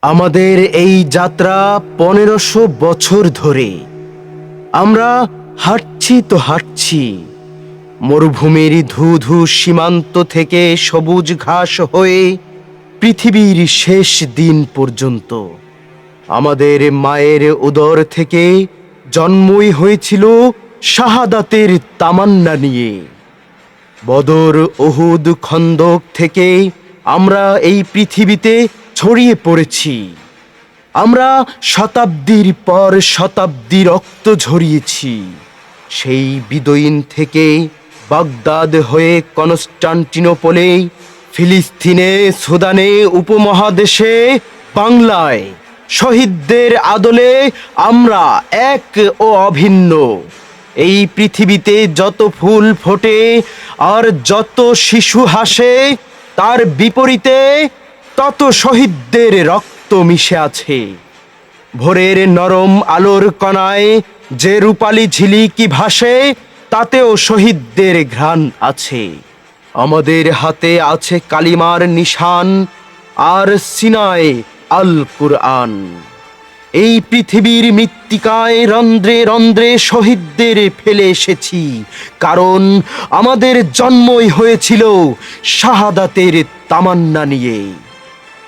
আমাদের এই যাত্রা ১৫০০ বছর ধরে। আমরা হাঁটছি তো হাঁটছি, মরুভূমির ধূ সীমান্ত থেকে সবুজ ঘাস হয়ে পৃথিবীর শেষ দিন পর্যন্ত। আমাদের মায়ের উদর থেকে জন্মই হয়েছিল শাহাদাতের তামান্না নিয়ে। বদর, উহুদ, খন্দক থেকে আমরা এই পৃথিবীতে ছড়িয়ে পড়েছি। আমরা শতাব্দীর পর শতাব্দী রক্ত ঝরিয়েছি। সেই বিদয়ীন থেকে বাগদাদ হয়ে কনস্টান্টিনোপলে, ফিলিস্তিনে, সুদানে, উপমহাদেশে, বাংলায় শহীদদের আদলে আমরা এক ও অভিন্ন। এই পৃথিবীতে যত ফুল ফোটে আর যত শিশু হাসে, তার বিপরীতে তত শহীদদের রক্ত মিশে আছে। ভোরের নরম আলোর কণায় যে রূপালী ঝিলিকি ভাসে, তাতেও শহীদদের ঘ্রাণ আছে। আমাদের হাতে আছে কালিমার নিশান, আর সিনায় আল কুরআন। এই পৃথিবীর মৃত্তিকায় রন্ধ্রে রন্ধ্রে শহীদদের ফেলে এসেছি, কারণ আমাদের জন্মই হয়েছিল শাহাদাতের তামান্না নিয়ে।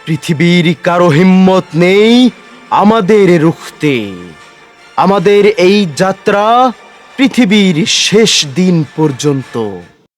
পৃথিবীর কারো হিম্মত নেই আমাদের রুখতে। আমাদের এই যাত্রা পৃথিবীর শেষ দিন পর্যন্ত।